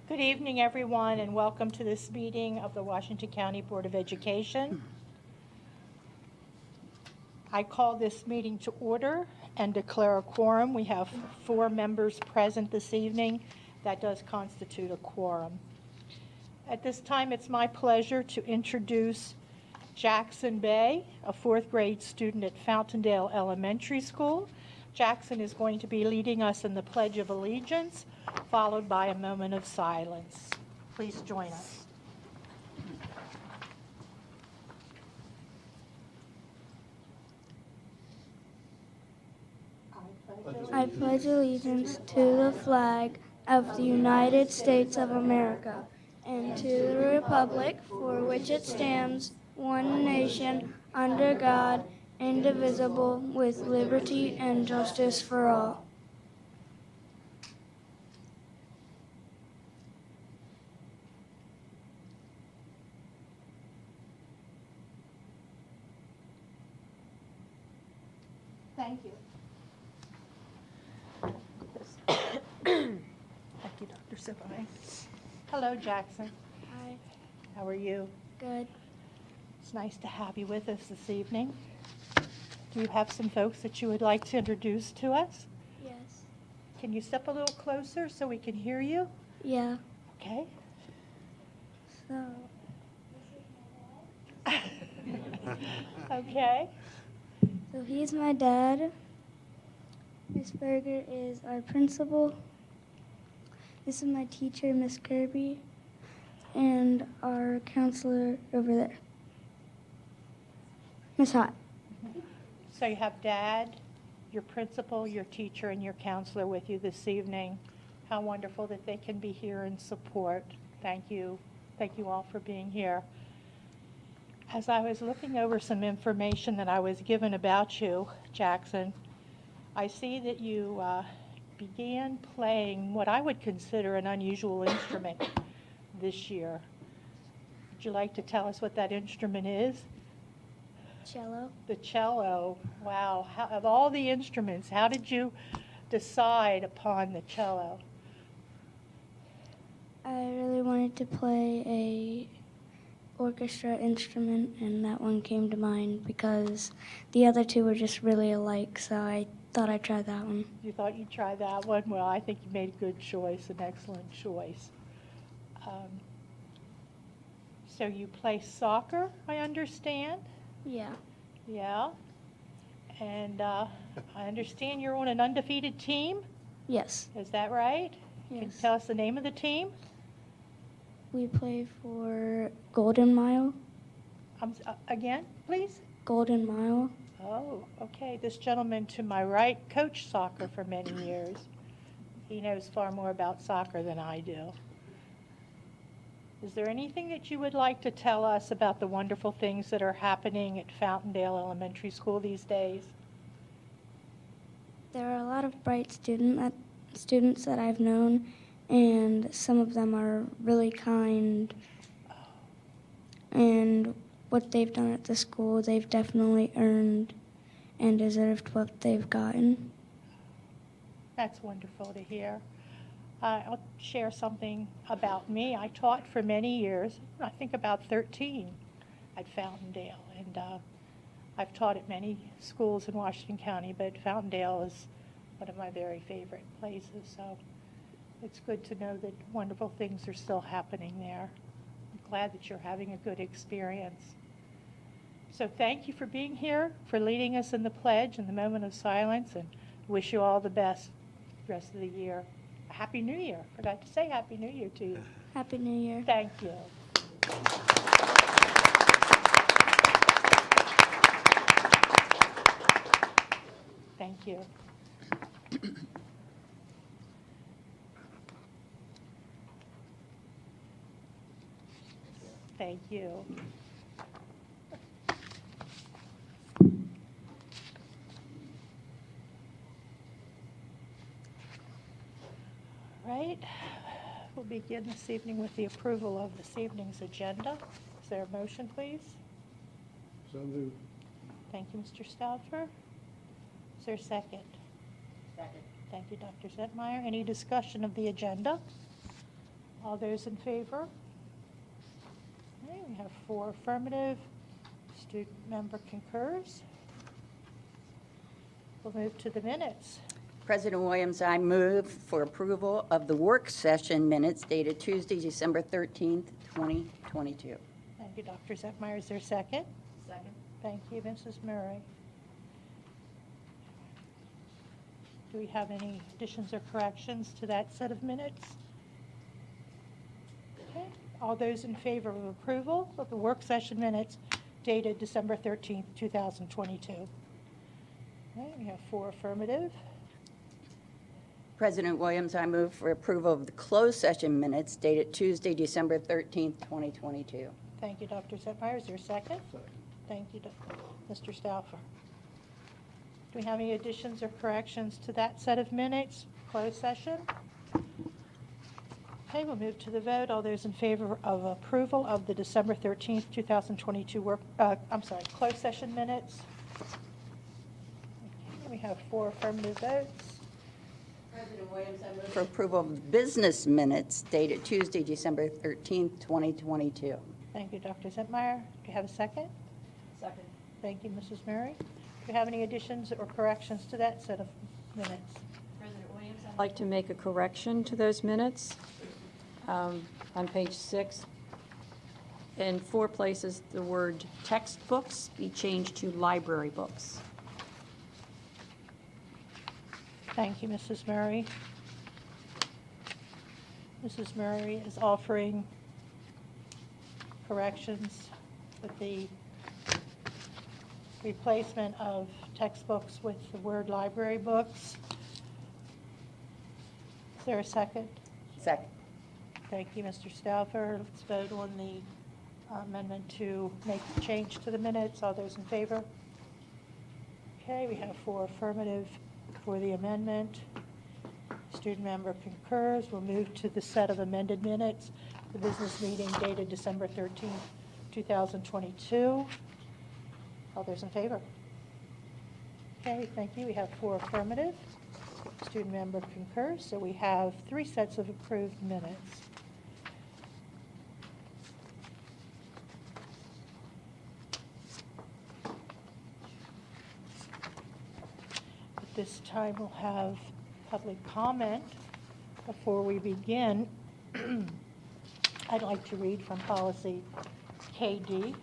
Good evening, everyone, and welcome to this meeting of the Washington County Board of Education. I call this meeting to order and declare a quorum. We have 4 members present this evening. That does constitute a quorum. At this time, it's my pleasure to introduce Jackson Bay, a 4th grade student at Fountaindale Elementary School. Jackson is going to be leading us in the Pledge of Allegiance, followed by a moment of silence. Please join us. I pledge allegiance to the flag of the United States of America and to the republic for which it stands, one nation, under God, indivisible, with liberty and justice for all. Thank you. Thank you, Dr. Siboney. Hello, Jackson. Hi. How are you? Good. It's nice to have you with us this evening. Do you have some folks that you would like to introduce to us? Yes. Can you step a little closer so we can hear you? Yeah. Okay. So, Okay. so he's my dad. Miss Berger is our principal. This is my teacher, Miss Kirby, and our counselor over there, Miss Hott. So you have Dad, your principal, your teacher, and your counselor with you this evening. How wonderful that they can be here in support. Thank you. Thank you all for being here. As I was looking over some information that I was given about you, Jackson, I see that you began playing what I would consider an unusual instrument this year. Would you like to tell us what that instrument is? Cello. The cello. Wow. Of all the instruments, how did you decide upon the cello? I really wanted to play a orchestra instrument, and that one came to mind because the other two were just really alike, so I thought I'd try that one. You thought you'd try that one? Well, I think you made a good choice, an excellent choice. So you play soccer, I understand? Yeah. Yeah. And I understand you're on an undefeated team? Yes. Is that right? Can you Yes. tell us the name of the team? We play for Golden Mile. Again, please? Golden Mile. Oh, okay. This gentleman to my right coached soccer for many years. He knows far more about soccer than I do. Is there anything that you would like to tell us about the wonderful things that are happening at Fountaindale Elementary School these days? There are a lot of bright students that I've known, and some of them are really kind. And what they've done at the school, they've definitely earned and deserved what they've gotten. That's wonderful to hear. I'll share something about me. I taught for many years, I think about 13 at Fountaindale. And I've taught at many schools in Washington County, but Fountaindale is one of my very favorite places. So it's good to know that wonderful things are still happening there. I'm glad that you're having a good experience. So thank you for being here, for leading us in the pledge and the moment of silence, and wish you all the best the rest of the year. Happy New Year. Forgot to say Happy New Year to you. Happy New Year. Thank you. Thank you. Thank you. Right. We'll begin this evening with the approval of this evening's agenda. Is there a motion, please? So moved. Thank you, Mr. Stauffer. Is there a second? Second. Thank you, Dr. Zentmeyer. Any discussion of the agenda? All those in favor? Okay, we have 4 affirmative. Student member concurs. We'll move to the minutes. President Williams, I move for approval of the work session minutes dated Tuesday, December 13th, 2022. Thank you, Dr. Zepmeyer. Is there a second? Second. Thank you, Mrs. Murray. Do we have any additions or corrections to that set of minutes? Okay. All those in favor of approval of the work session minutes dated December 13th, 2022? Okay, we have 4 affirmative. President Williams, I move for approval of the closed session minutes dated Tuesday, December 13th, 2022. Thank you, Dr. Zepmeyer. Is there a second? Second. Thank you, Mr. Stauffer. Do we have any additions or corrections to that set of minutes, closed session? Okay, we'll move to the vote. All those in favor of approval of the December 13th, 2022 closed session minutes? Okay, we have 4 affirmative votes. President Williams, I move for approval of the business minutes dated Tuesday, December 13th, 2022. Thank you, Dr. Zepmeyer. Do you have a second? Second. Thank you, Mrs. Murray. Do you have any additions or corrections to that set of minutes? President Williams, I'd like to make a correction to those minutes. On page 6, in 4 places, the word textbooks be changed to library books. Thank you, Mrs. Murray. Mrs. Murray is offering corrections with the replacement of textbooks with the word library books. Is there a second? Second. Thank you, Mr. Stauffer. Let's vote on the amendment to make the change to the minutes. All those in favor? Okay, we have 4 affirmative for the amendment. Student member concurs. We'll move to the set of amended minutes. The business meeting dated December 13th, 2022. All those in favor? Okay, thank you. We have 4 affirmative. Student member concurs. So we have 3 sets of approved minutes. At this time, we'll have public comment. Before we begin, I'd like to read from policy KD,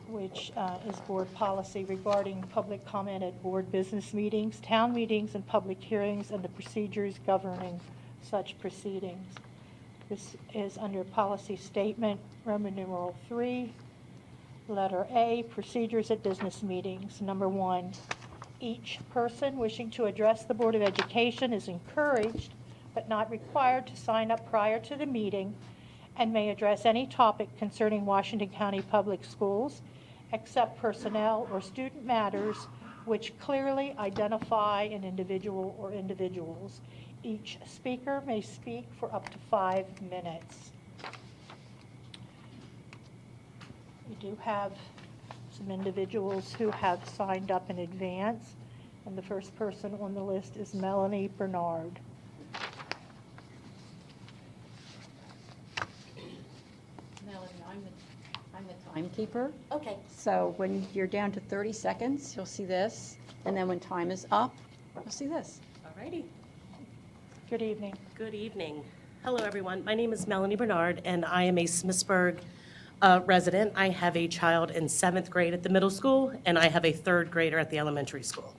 which is board policy regarding public comment at board business meetings, town meetings, and public hearings, and the procedures governing such proceedings. This is under policy statement, Roman numeral 3, letter A, procedures at business meetings. Number 1, each person wishing to address the Board of Education is encouraged but not required to sign up prior to the meeting and may address any topic concerning Washington County Public Schools, except personnel or student matters which clearly identify an individual or individuals. Each speaker may speak for up to 5 minutes. We do have some individuals who have signed up in advance, and the first person on the list is Melanie Bernard. Melanie, I'm the timekeeper. Okay. So when you're down to 30 seconds, you'll see this, and then when time is up, you'll see this. Alrighty. Good evening. Good evening. Hello, everyone. My name is Melanie Bernard, and I am a Smithsburg resident. I have a child in 7th grade at the middle school, and I have a 3rd grader at the elementary school.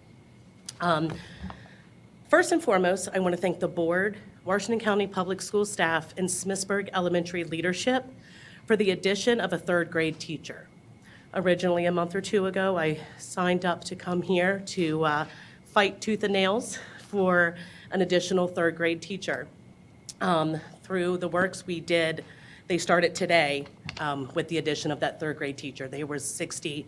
First and foremost, I want to thank the board, Washington County Public School staff, and Smithsburg Elementary leadership for the addition of a 3rd grade teacher. Originally, a month or 2 ago, I signed up to come here to fight tooth and nails for an additional 3rd grade teacher. Through the works we did, they started today with the addition of that 3rd grade teacher. There were 60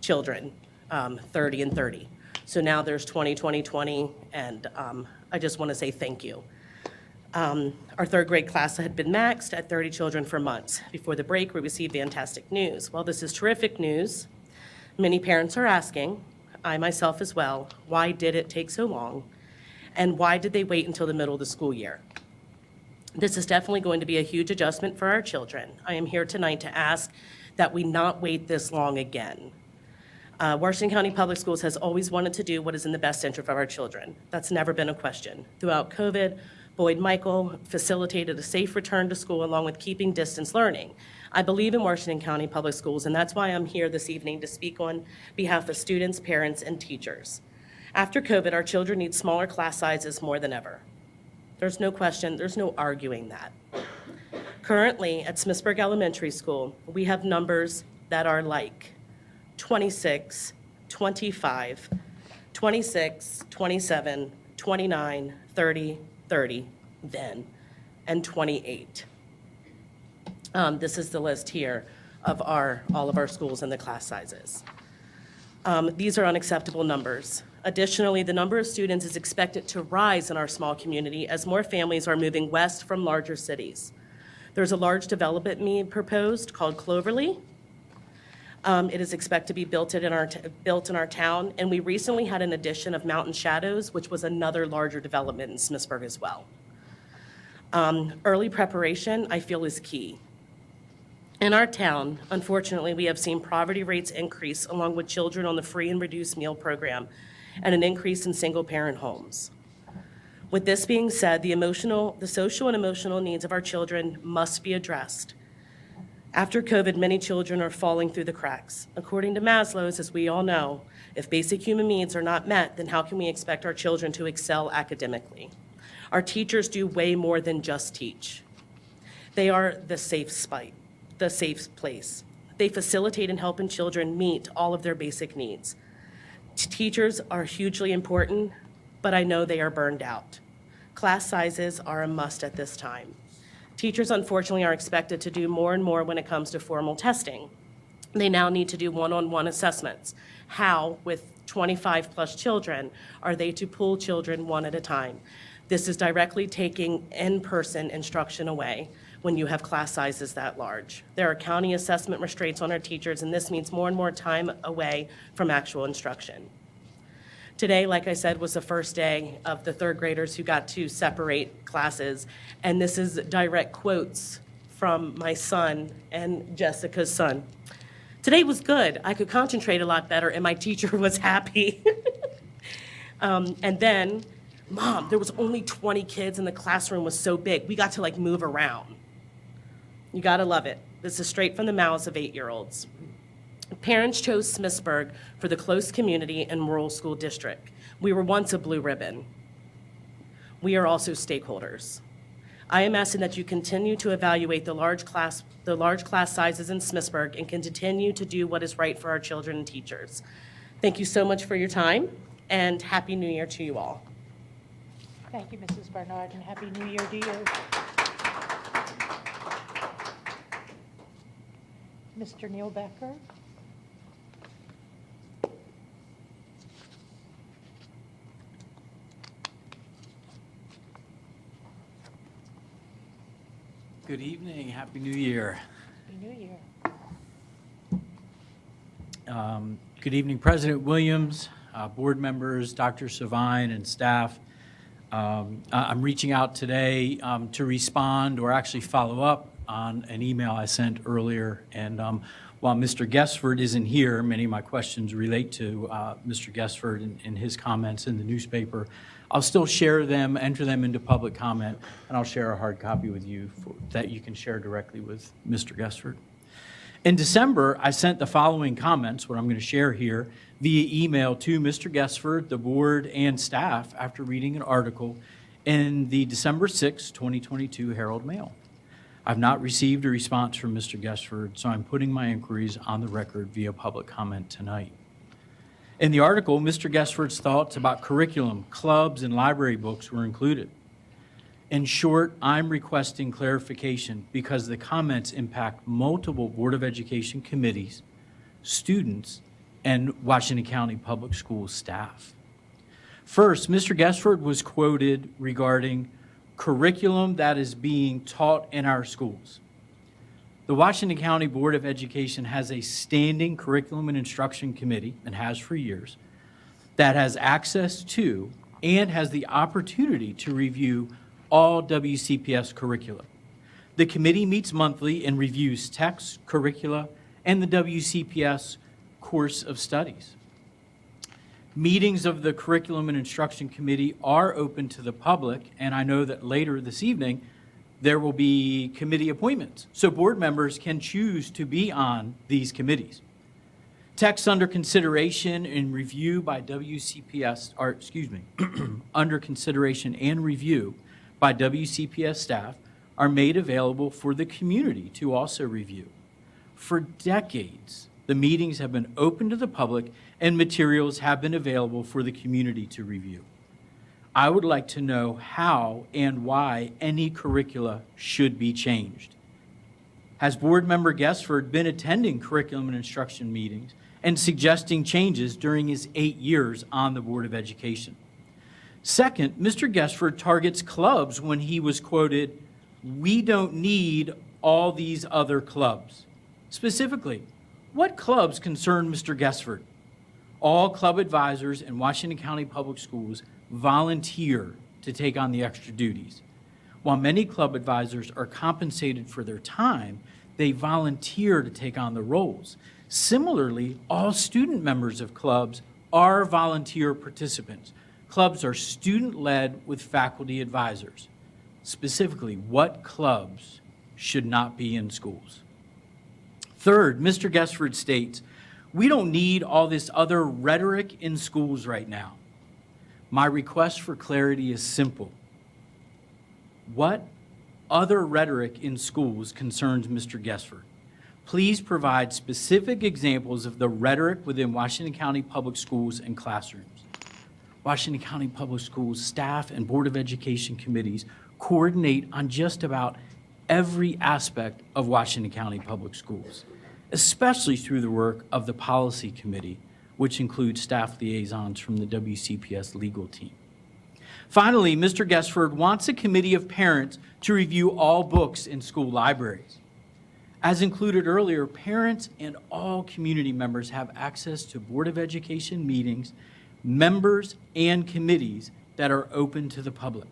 children, 30 and 30. So now there's 20, 20, 20, and I just want to say thank you. Our 3rd grade class had been maxed at 30 children for months. Before the break, we received fantastic news. Well, this is terrific news. Many parents are asking, I myself as well, why did it take so long? And why did they wait until the middle of the school year? This is definitely going to be a huge adjustment for our children. I am here tonight to ask that we not wait this long again. Washington County Public Schools has always wanted to do what is in the best interest of our children. That's never been a question. Throughout COVID, Boyd Michael facilitated a safe return to school along with keeping distance learning. I believe in Washington County Public Schools, and that's why I'm here this evening to speak on behalf of students, parents, and teachers. After COVID, our children need smaller class sizes more than ever. There's no question, there's no arguing that. Currently, at Smithsburg Elementary School, we have numbers that are like 26, 25, 26, 27, 29, 30, 30, then, and 28. This is the list here of all of our schools and the class sizes. These are unacceptable numbers. Additionally, the number of students is expected to rise in our small community as more families are moving west from larger cities. There's a large development being proposed called Cloverly. It is expected to be built in our town, and we recently had an addition of Mountain Shadows, which was another larger development in Smithsburg as well. Early preparation, I feel, is key. In our town, unfortunately, we have seen poverty rates increase along with children on the free and reduced meal program and an increase in single-parent homes. With this being said, the social and emotional needs of our children must be addressed. After COVID, many children are falling through the cracks. According to Maslow's, as we all know, if basic human needs are not met, then how can we expect our children to excel academically? Our teachers do way more than just teach. They are the safe place. They facilitate and help children meet all of their basic needs. Teachers are hugely important, but I know they are burned out. Class sizes are a must at this time. Teachers, unfortunately, are expected to do more and more when it comes to formal testing. They now need to do one-on-one assessments. How, with 25-plus children, are they to pull children one at a time? This is directly taking in-person instruction away when you have class sizes that large. There are county assessment restraints on our teachers, and this means more and more time away from actual instruction. Today, like I said, was the first day of the third graders who got to separate classes, and this is direct quotes from my son and Jessica's son. Today was good. I could concentrate a lot better, and my teacher was happy. And then, Mom, there was only 20 kids, and the classroom was so big. We got to move around. You gotta love it. This is straight from the mouths of 8-year-olds. Parents chose Smithsburg for the close community and rural school district. We were once a blue ribbon. We are also stakeholders. I am asking that you continue to evaluate the large class sizes in Smithsburg and continue to do what is right for our children and teachers. Thank you so much for your time, and Happy New Year to you all. Thank you, Mrs. Bernard, and Happy New Year to you. Mr. Neil Becker. Good evening. Happy New Year. Happy New Year. Good evening, President Williams, board members, Dr. Savine, and staff. I'm reaching out today to respond or actually follow up on an email I sent earlier. And while Mr. Guestford isn't here, many of my questions relate to Mr. Guestford and his comments in the newspaper. I'll still share them, enter them into public comment, and I'll share a hard copy with you that you can share directly with Mr. Guestford. In December, I sent the following comments, what I'm going to share here, via email to Mr. Guestford, the board, and staff after reading an article in the December 6, 2022 Herald Mail. I've not received a response from Mr. Guestford, so I'm putting my inquiries on the record via public comment tonight. In the article, Mr. Guestford's thoughts about curriculum, clubs, and library books were included. In short, I'm requesting clarification because the comments impact multiple Board of Education committees, students, and Washington County Public Schools staff. First, Mr. Guestford was quoted regarding curriculum that is being taught in our schools. The Washington County Board of Education has a standing curriculum and instruction committee, and has for years, that has access to and has the opportunity to review all WCPS curricula. The committee meets monthly and reviews texts, curricula, and the WCPS course of studies. Meetings of the Curriculum and Instruction Committee are open to the public, and I know that later this evening, there will be committee appointments, so board members can choose to be on these committees. Texts under consideration and review by WCPS, or excuse me, under consideration and review by WCPS staff are made available for the community to also review. For decades, the meetings have been open to the public and materials have been available for the community to review. I would like to know how and why any curricula should be changed. Has Board Member Guestford been attending curriculum and instruction meetings and suggesting changes during his 8 years on the Board of Education? Second, Mr. Guestford targets clubs when he was quoted, "We don't need all these other clubs." Specifically, what clubs concern Mr. Guestford? All club advisors in Washington County Public Schools volunteer to take on the extra duties. While many club advisors are compensated for their time, they volunteer to take on the roles. Similarly, all student members of clubs are volunteer participants. Clubs are student-led with faculty advisors. Specifically, what clubs should not be in schools? Third, Mr. Guestford states, "We don't need all this other rhetoric in schools right now." My request for clarity is simple. What other rhetoric in schools concerns Mr. Guestford? Please provide specific examples of the rhetoric within Washington County Public Schools and classrooms. Washington County Public Schools staff and Board of Education committees coordinate on just about every aspect of Washington County Public Schools, especially through the work of the Policy Committee, which includes staff liaisons from the WCPS legal team. Finally, Mr. Guestford wants a committee of parents to review all books in school libraries. As included earlier, parents and all community members have access to Board of Education meetings, members, and committees that are open to the public.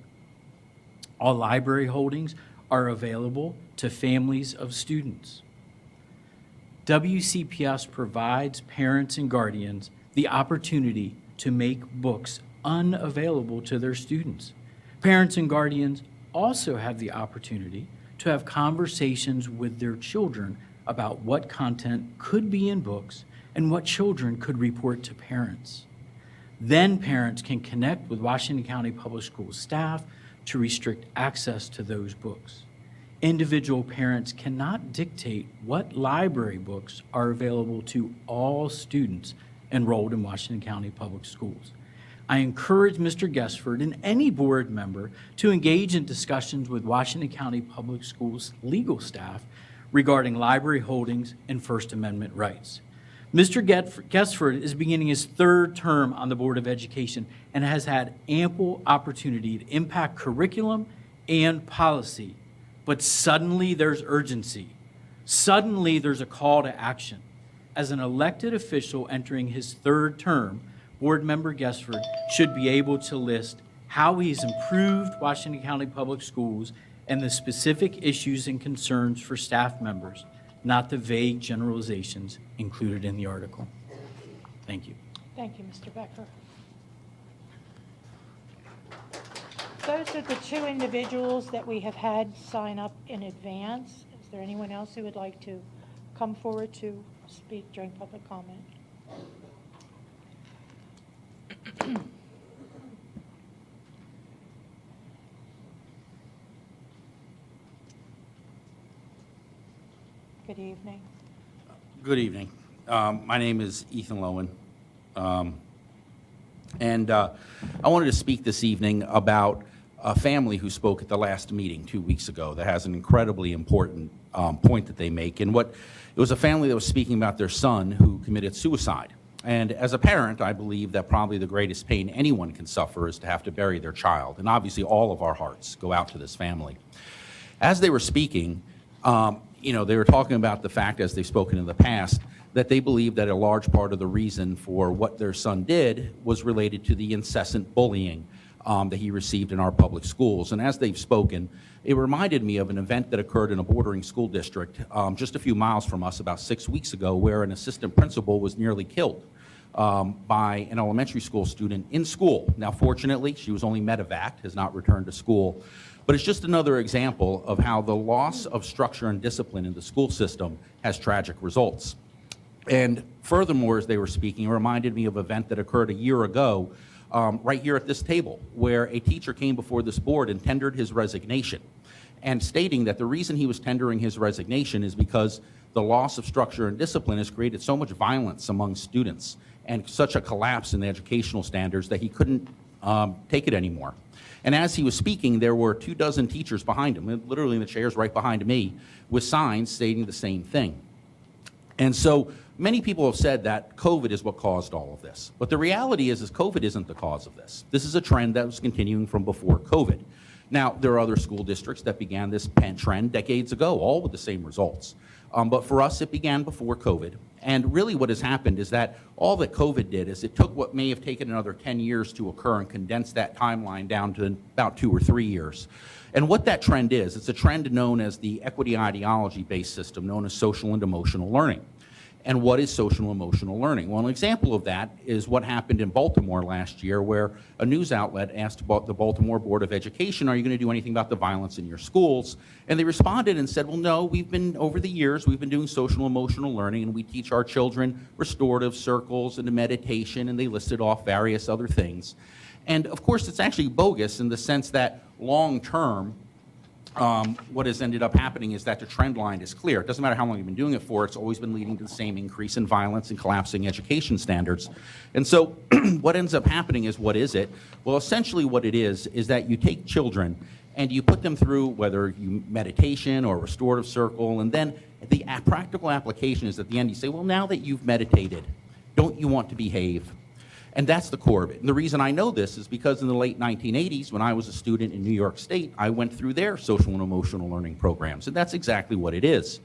All library holdings are available to families of students. WCPS provides parents and guardians the opportunity to make books unavailable to their students. Parents and guardians also have the opportunity to have conversations with their children about what content could be in books and what children could report to parents. Then parents can connect with Washington County Public Schools staff to restrict access to those books. Individual parents cannot dictate what library books are available to all students enrolled in Washington County Public Schools. I encourage Mr. Guestford and any board member to engage in discussions with Washington County Public Schools legal staff regarding library holdings and First Amendment rights. Mr. Guestford is beginning his third term on the Board of Education and has had ample opportunity to impact curriculum and policy. But suddenly there's urgency. Suddenly there's a call to action. As an elected official entering his third term, Board Member Guestford should be able to list how he's improved Washington County Public Schools and the specific issues and concerns for staff members, not the vague generalizations included in the article. Thank you. Thank you, Mr. Becker. Those are the two individuals that we have had sign up in advance. Is there anyone else who would like to come forward to speak during public comment? Good evening. Good evening. My name is Ethan Lowen. And I wanted to speak this evening about a family who spoke at the last meeting 2 weeks ago that has an incredibly important point that they make. And it was a family that was speaking about their son who committed suicide. And as a parent, I believe that probably the greatest pain anyone can suffer is to have to bury their child. And obviously all of our hearts go out to this family. As they were speaking, they were talking about the fact, as they've spoken in the past, that they believe that a large part of the reason for what their son did was related to the incessant bullying that he received in our public schools. And as they've spoken, it reminded me of an event that occurred in a bordering school district just a few miles from us about 6 weeks ago, where an assistant principal was nearly killed by an elementary school student in school. Now, fortunately, she was only medevaced, has not returned to school. But it's just another example of how the loss of structure and discipline in the school system has tragic results. And furthermore, as they were speaking, it reminded me of an event that occurred a year ago right here at this table, where a teacher came before this board and tendered his resignation, and stating that the reason he was tendering his resignation is because the loss of structure and discipline has created so much violence among students and such a collapse in the educational standards that he couldn't take it anymore. And as he was speaking, there were 24 teachers behind him, literally in the chairs right behind me, with signs stating the same thing. And so many people have said that COVID is what caused all of this. But the reality is COVID isn't the cause of this. This is a trend that was continuing from before COVID. Now, there are other school districts that began this trend decades ago, all with the same results. But for us, it began before COVID. And really what has happened is that all that COVID did is it took what may have taken another 10 years to occur and condensed that timeline down to about 2 or 3 years. And what that trend is, it's a trend known as the equity ideology-based system, known as social and emotional learning. And what is social and emotional learning? Well, an example of that is what happened in Baltimore last year, where a news outlet asked about the Baltimore Board of Education, are you going to do anything about the violence in your schools? And they responded and said, well, no, over the years, we've been doing social and emotional learning, and we teach our children restorative circles and meditation, and they listed off various other things. And of course, it's actually bogus in the sense that long-term, what has ended up happening is that the trend line is clear. It doesn't matter how long you've been doing it for, it's always been leading to the same increase in violence and collapsing education standards. And so what ends up happening is, what is it? Well, essentially what it is that you take children and you put them through whether you meditation or restorative circle, and then the practical application is at the end you say, well, now that you've meditated, don't you want to behave? And that's the core of it. And the reason I know this is because in the late 1980s, when I was a student in New York State, I went through their social and emotional learning programs, and that's exactly what it is.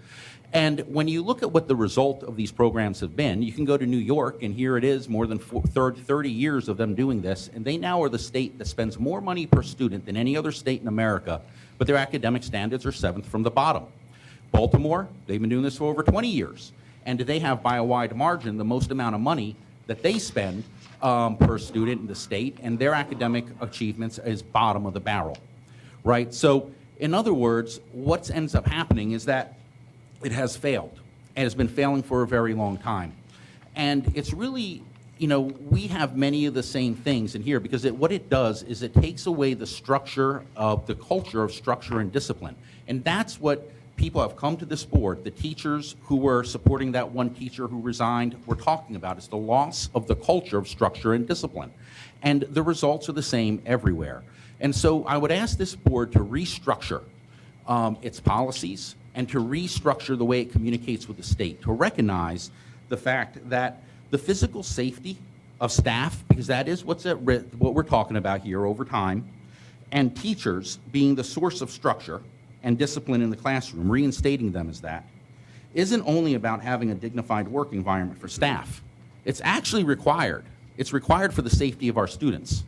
And when you look at what the result of these programs have been, you can go to New York, and here it is, more than 30 years of them doing this, and they now are the state that spends more money per student than any other state in America, but their academic standards are 7th from the bottom. Baltimore, they've been doing this for over 20 years, and they have, by a wide margin, the most amount of money that they spend per student in the state, and their academic achievements is bottom of the barrel, right? So in other words, what ends up happening is that it has failed, and it's been failing for a very long time. And it's really, we have many of the same things in here, because what it does is it takes away the structure of the culture of structure and discipline. And that's what people have come to this board, the teachers who were supporting that one teacher who resigned, were talking about. It's the loss of the culture of structure and discipline. And the results are the same everywhere. And so I would ask this board to restructure its policies and to restructure the way it communicates with the state, to recognize the fact that the physical safety of staff, because that is what's at risk, what we're talking about here over time, and teachers being the source of structure and discipline in the classroom, reinstating them as that, isn't only about having a dignified work environment for staff. It's actually required. It's required for the safety of our students,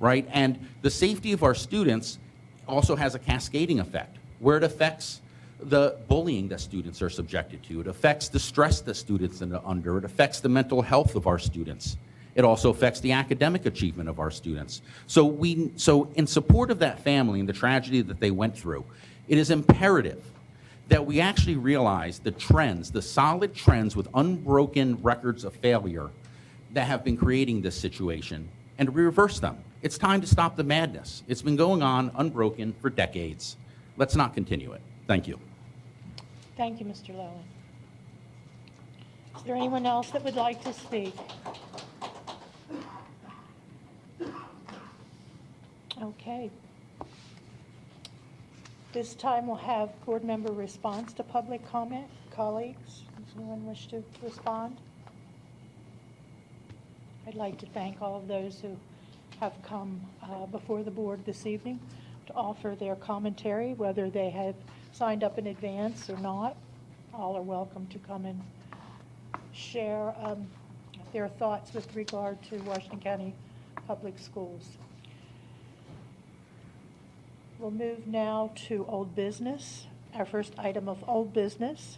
right? And the safety of our students also has a cascading effect, where it affects the bullying that students are subjected to. It affects the stress that students are under. It affects the mental health of our students. It also affects the academic achievement of our students. So in support of that family and the tragedy that they went through, it is imperative that we actually realize the trends, the solid trends with unbroken records of failure that have been creating this situation, and reverse them. It's time to stop the madness. It's been going on unbroken for decades. Let's not continue it. Thank you. Thank you, Mr. Lowen. Is there anyone else that would like to speak? Okay. This time we'll have board member response to public comment. Colleagues, does anyone wish to respond? I'd like to thank all of those who have come before the board this evening to offer their commentary, whether they have signed up in advance or not. All are welcome to come and share their thoughts with regard to Washington County Public Schools. We'll move now to old business. Our first item of old business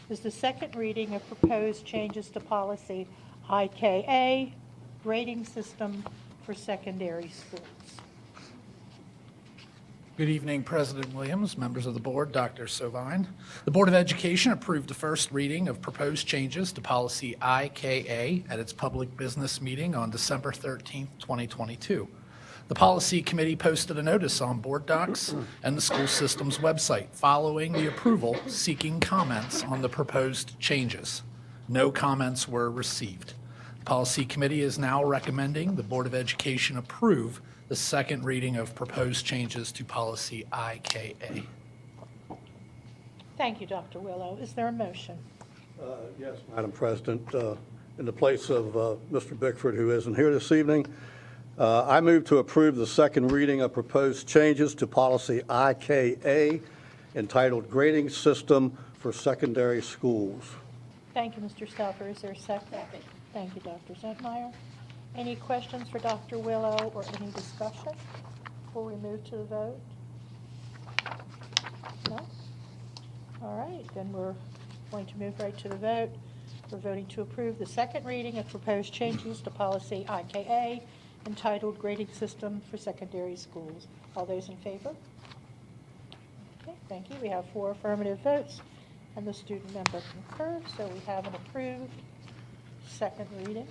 is the second reading of proposed changes to policy IKA, grading system for secondary schools. Good evening, President Williams, members of the board, Dr. Sovine. The Board of Education approved the first reading of proposed changes to policy IKA at its public business meeting on December 13th, 2022. The policy committee posted a notice on board docs and the school system's website following the approval, seeking comments on the proposed changes. No comments were received. The policy committee is now recommending the Board of Education approve the second reading of proposed changes to policy IKA. Thank you, Dr. Willow. Is there a motion? Yes, Madam President, in the place of Mr. Bickford, who isn't here this evening, I move to approve the second reading of proposed changes to policy IKA entitled Grading System for Secondary Schools. Thank you, Mr. Stauffer. Is there a second? Second. Thank you, Dr. Zentmeyer. Any questions for Dr. Willow or any discussion before we move to the vote? No? All right, then we're going to move right to the vote. We're voting to approve the second reading of proposed changes to policy IKA entitled Grading System for Secondary Schools. All those in favor? Okay, thank you. We have 4 affirmative votes, and the student member concurs, so we have an approved second reading.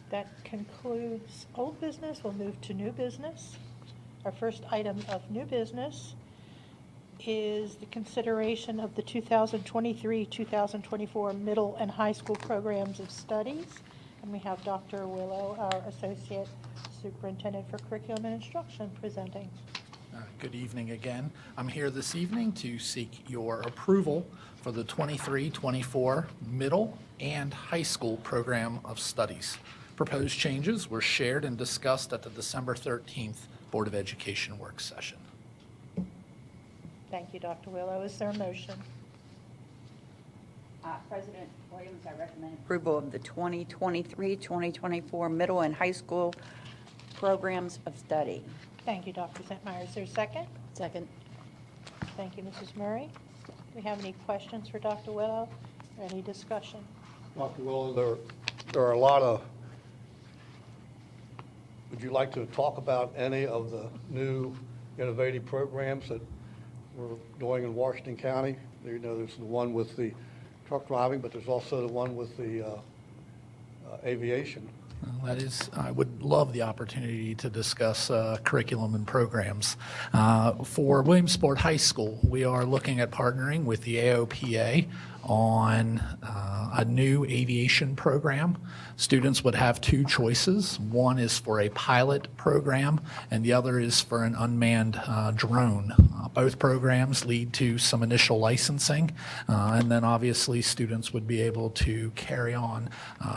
That concludes old business. We'll move to new business. Our first item of new business is the consideration of the 2023-2024 middle and high school programs of studies. And we have Dr. Willow, our Associate Superintendent for Curriculum and Instruction, presenting. Good evening again. I'm here this evening to seek your approval for the 23-24 middle and high school program of studies. Proposed changes were shared and discussed at the December 13th Board of Education work session. Thank you, Dr. Willow. Is there a motion? President Williams, I recommend approval of the 2023-2024 middle and high school programs of study. Thank you, Dr. Zentmeyer. Is there a second? Second. Thank you, Mrs. Murray. Do we have any questions for Dr. Willow or any discussion? Dr. Willow, there are a lot of, would you like to talk about any of the new innovative programs that we're doing in Washington County? You know, there's the one with the truck driving, but there's also the one with the aviation. That is, I would love the opportunity to discuss curriculum and programs. For Williamsport High School, we are looking at partnering with the AOPA on a new aviation program. Students would have 2 choices. One is for a pilot program, and the other is for an unmanned drone. Both programs lead to some initial licensing, and then obviously students would be able to carry on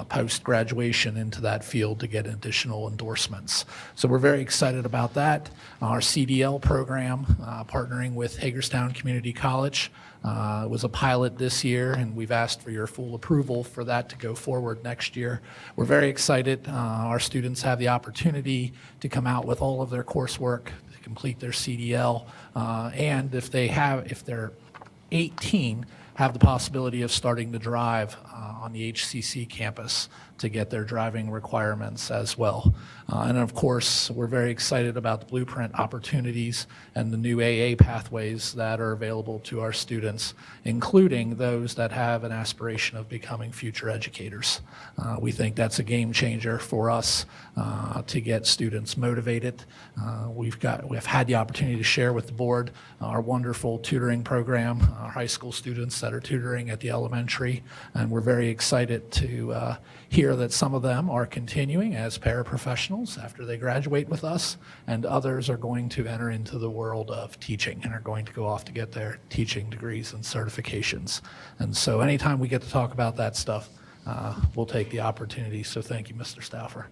post-graduation into that field to get additional endorsements. So we're very excited about that. Our CDL program, partnering with Hagerstown Community College, it was a pilot this year, and we've asked for your full approval for that to go forward next year. We're very excited. Our students have the opportunity to come out with all of their coursework, to complete their CDL, and if they're 18, have the possibility of starting to drive on the HCC campus to get their driving requirements as well. And of course, we're very excited about the blueprint opportunities and the new AA pathways that are available to our students, including those that have an aspiration of becoming future educators. We think that's a game changer for us to get students motivated. We've had the opportunity to share with the board our wonderful tutoring program, our high school students that are tutoring at the elementary, and we're very excited to hear that some of them are continuing as paraprofessionals after they graduate with us, and others are going to enter into the world of teaching and are going to go off to get their teaching degrees and certifications. And so anytime we get to talk about that stuff, we'll take the opportunity. So thank you, Mr. Stauffer.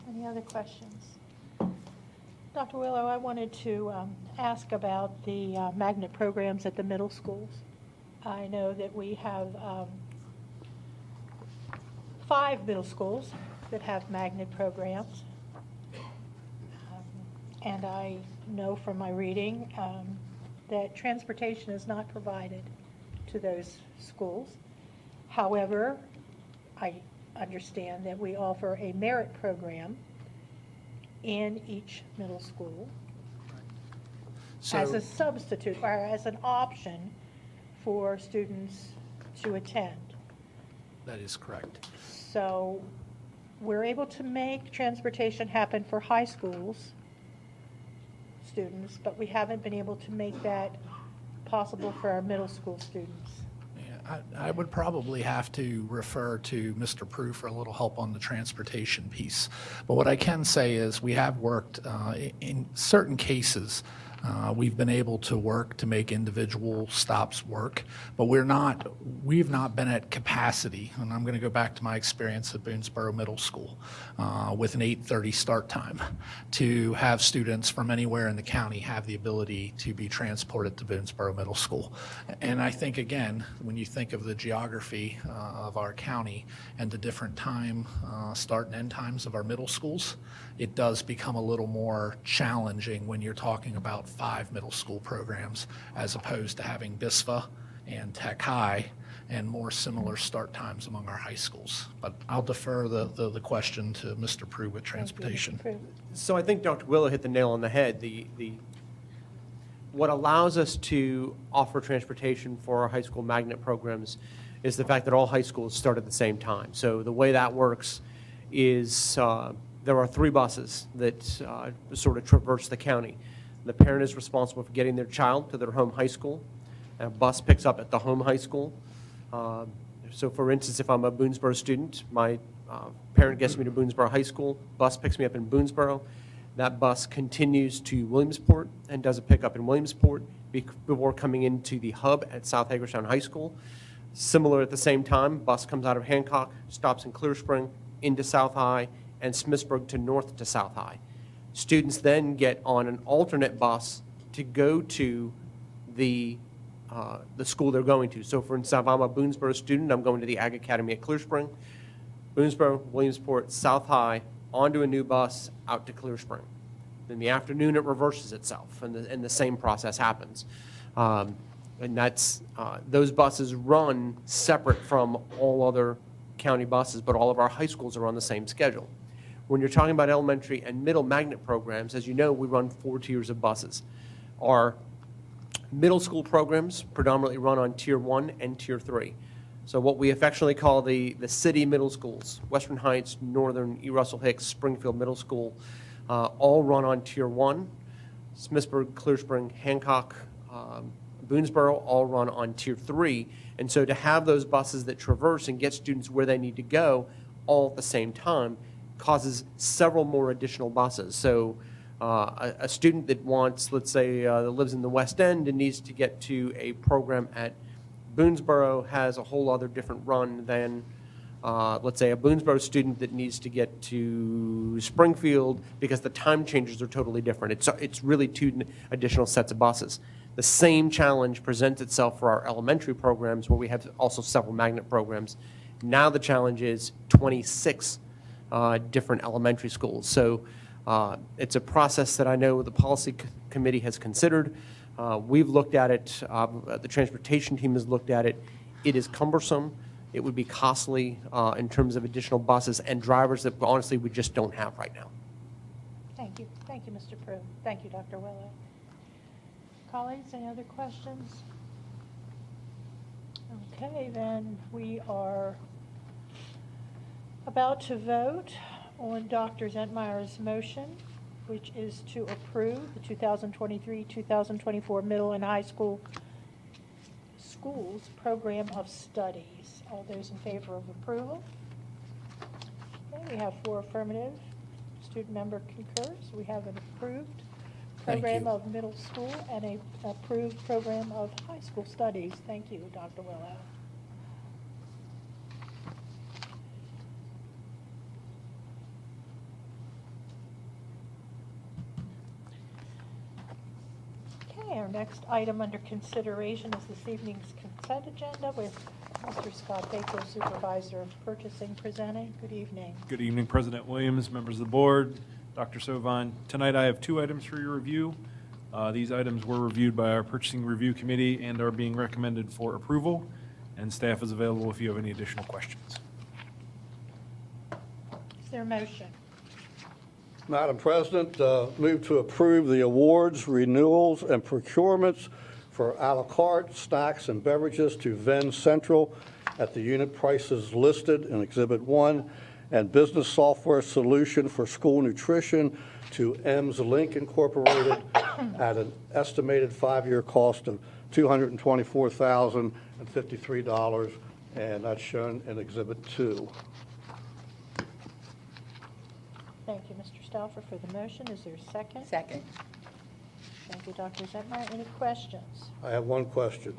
Any other questions? Dr. Willow, I wanted to ask about the magnet programs at the middle schools. I know that we have 5 middle schools that have magnet programs. And I know from my reading that transportation is not provided to those schools. However, I understand that we offer a merit program in each middle school as a substitute or as an option for students to attend. That is correct. So we're able to make transportation happen for high schools students, but we haven't been able to make that possible for our middle school students. Yeah, I would probably have to refer to Mr. Prue for a little help on the transportation piece. But what I can say is we have worked in certain cases. We've been able to work to make individual stops work, but we've not been at capacity. And I'm going to go back to my experience at Boonesboro Middle School with an 8:30 start time to have students from anywhere in the county have the ability to be transported to Boonesboro Middle School. And I think, again, when you think of the geography of our county and the different start and end times of our middle schools, it does become a little more challenging when you're talking about 5 middle school programs as opposed to having BISFA and Tech High and more similar start times among our high schools. But I'll defer the question to Mr. Prue with transportation. Thank you, Mr. Prue. So I think Dr. Willow hit the nail on the head. What allows us to offer transportation for our high school magnet programs is the fact that all high schools start at the same time. So the way that works is there are 3 buses that sort of traverse the county. The parent is responsible for getting their child to their home high school, and a bus picks up at the home high school. So for instance, if I'm a Boonesboro student, my parent gets me to Boonesboro High School, bus picks me up in Boonesboro. That bus continues to Williamsport and does a pickup in Williamsport before coming into the hub at South Hagerstown High School. Similar at the same time, bus comes out of Hancock, stops in Clear Spring, into South High, and Smithsburg to north to South High. Students then get on an alternate bus to go to the school they're going to. So for instance, if I'm a Boonesboro student, I'm going to the Ag Academy at Clear Spring, Boonesboro, Williamsport, South High, onto a new bus out to Clear Spring. In the afternoon, it reverses itself, and the same process happens. And that's those buses run separate from all other county buses, but all of our high schools are on the same schedule. When you're talking about elementary and middle magnet programs, as you know, we run 4 tiers of buses. Our middle school programs predominantly run on Tier 1 and Tier 3. So what we affectionately call the city middle schools, Western Heights, Northern, E. Russell Hicks, Springfield Middle School, all run on Tier 1. Smithsburg, Clear Spring, Hancock, Boonesboro all run on Tier 3. And so to have those buses that traverse and get students where they need to go all at the same time causes several more additional buses. So a student that wants, let's say, that lives in the West End and needs to get to a program at Boonesboro has a whole other different run than, let's say, a Boonesboro student that needs to get to Springfield because the time changes are totally different. It's really 2 additional sets of buses. The same challenge presents itself for our elementary programs where we have also several magnet programs. Now the challenge is 26 different elementary schools. So it's a process that I know the policy committee has considered. We've looked at it. The transportation team has looked at it. It is cumbersome. It would be costly in terms of additional buses and drivers that honestly we just don't have right now. Thank you. Thank you, Mr. Prue. Thank you, Dr. Willow. Colleagues, any other questions? Okay, then we are about to vote on Dr. Zentmeyer's motion, which is to approve the 2023-2024 middle and high schools program of studies. All those in favor of approval? Okay, we have 4 affirmative. Student member concurs. We have an approved Thank program you. of middle school and a approved program of high school studies. Thank you, Dr. Willow. Okay, our Our next item under consideration is this evening's consent agenda with Mr. Scott Baker, Supervisor of Purchasing, presenting. Good evening. Good evening, President Williams, members of the board, Dr. Sovine. Tonight I have 2 items for your review. These items were reviewed by our Purchasing Review Committee and are being recommended for approval, and staff is available if you have any additional questions. Is there a motion? Madam President, move to approve the awards, renewals, and procurements for à la carte snacks and beverages to Venn Central at the unit prices listed in Exhibit 1, and business software solution for school nutrition to M's Link Incorporated at an estimated 5-year cost of $224,053, and that's shown in Exhibit 2. Thank you, Mr. Stauffer, for the motion. Is there a second? Second. Thank you, Dr. Zentmeyer. Any questions? I have one question.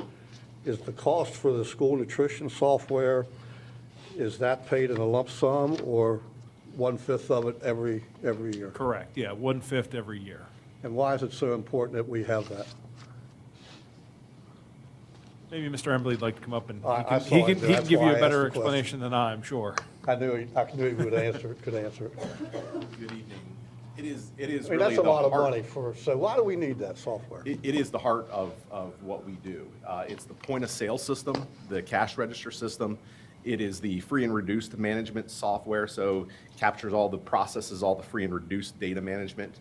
Is the cost for the school nutrition software, is that paid in a lump sum or 1/5 of it every year? Correct, yeah, 1/5 every year. And why is it so important that we have that? Maybe Mr. Embley would like to come up and I he saw can it. he can That's give you why I a better asked the question. explanation than I, I'm sure. I knew he would answer it, could answer it. Good evening. It is I mean, really that's a the lot of heart- money so why do we need that software? It is the heart of what we do. It's the point of sale system, the cash register system. It is the free and reduced management software, so captures all the processes, all the free and reduced data management.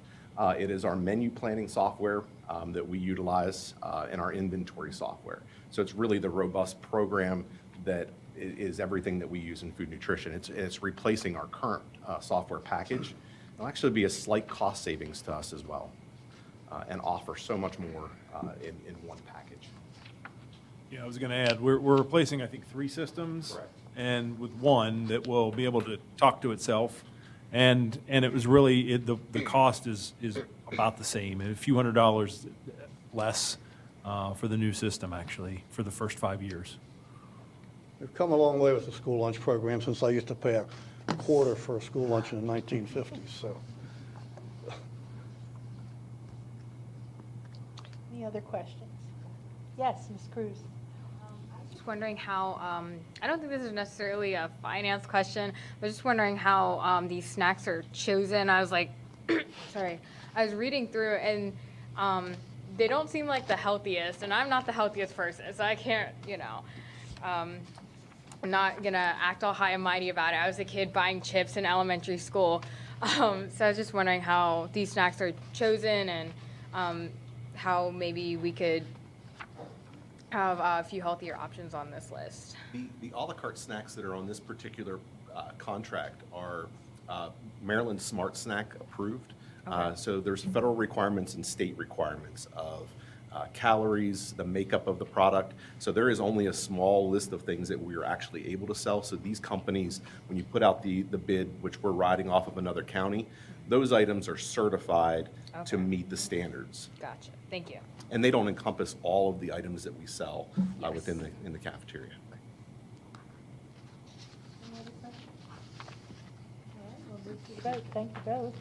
It is our menu planning software that we utilize in our inventory software. So it's really the robust program that is everything that we use in food nutrition. It's replacing our current software package. It'll actually be a slight cost savings to us as well, and offer so much more in one package. Yeah, I was going to add, we're replacing, I think, 3 systems. Correct. And with one that will be able to talk to itself. And it was really, the cost is about the same, a few $100s less for the new system, actually, for the first 5 years. We've come a long way with the school lunch program since I used to pay a quarter for a school lunch in the 1950s, so. Any other questions? Yes, Ms. Cruz. Just wondering how, I don't think this is necessarily a finance question, but just wondering how these snacks are chosen. I was like, sorry, I was reading through and they don't seem like the healthiest, and I'm not the healthiest person, so I can't, I'm not gonna act all high and mighty about it. I was a kid buying chips in elementary school, so I was just wondering how these snacks are chosen and how maybe we could have a few healthier options on this list. The à la carte snacks that are on this particular contract are Maryland Smart Snack approved. So there's federal requirements and state requirements of calories, the makeup of the product. So there is only a small list of things that we are actually able to sell. So these companies, when you put out the bid, which we're riding off of another county, those items are certified to meet the standards. Gotcha. Thank you. And they don't encompass all of the items that we sell within the cafeteria. Any other questions? All right, we'll move to the vote. Thank you both.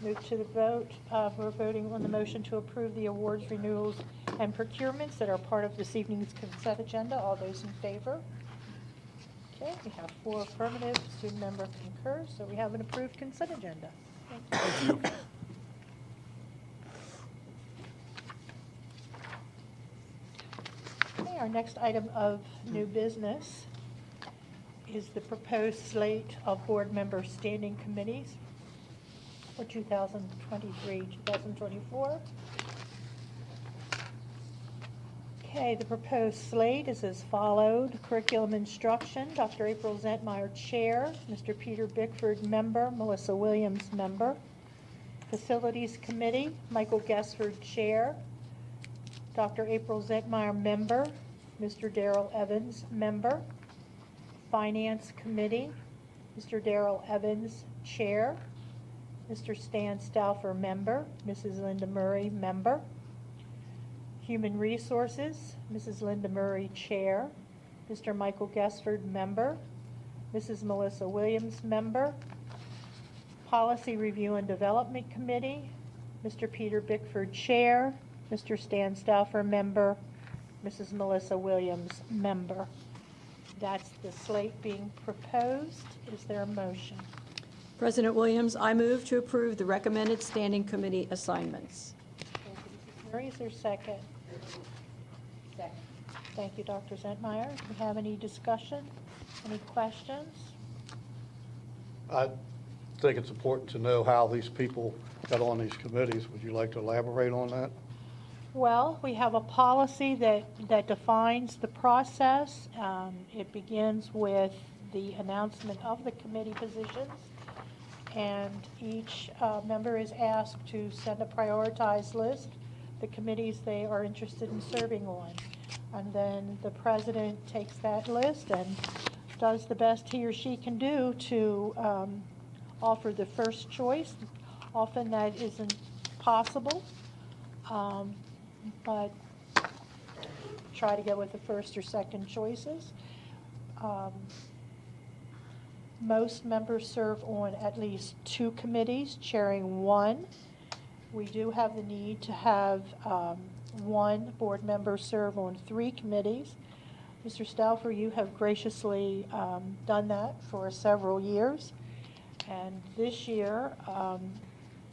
Move to the vote. We're voting on the motion to approve the awards, renewals, and procurements that are part of this evening's consent agenda. All those in favor? Okay, we have 4 affirmatives, 2 member concurs, so we have an approved consent agenda. Thank you. Okay, our next item of new business is the proposed slate of board member standing committees for 2023, 2024. Okay, the proposed slate is as followed. Curriculum instruction, Dr. April Zentmeyer, Chair. Mr. Peter Bickford, Member. Melissa Williams, Member. Facilities Committee, Michael Gessford, Chair. Dr. April Zentmeyer, Member. Mr. Darrell Evans, Member. Finance Committee, Mr. Darrell Evans, Chair. Mr. Stan Stauffer, Member. Mrs. Linda Murray, Member. Human Resources, Mrs. Linda Murray, Chair. Mr. Michael Gessford, Member. Mrs. Melissa Williams, Member. Policy Review and Development Committee, Mr. Peter Bickford, Chair. Mr. Stan Stauffer, member. Mrs. Melissa Williams, member. That's the slate being proposed. Is there a motion? President Williams, I move to approve the recommended standing committee assignments. Thank you, Mrs. Murray. Is there a second? Second. Thank you, Dr. Zentmeyer. Do we have any discussion? Any questions? I think it's important to know how these people got on these committees. Would you like to elaborate on that? Well, we have a policy that defines the process. It begins with the announcement of the committee positions, and each member is asked to send a prioritized list, the committees they are interested in serving on. And then the president takes that list and does the best he or she can do to offer the first choice. Often that isn't possible, but try to go with the first or second choices. Most members serve on at least 2 committees, chairing 1. We do have the need to have 1 board member serve on 3 committees. Mr. Stauffer, you have graciously done that for several years. And this year,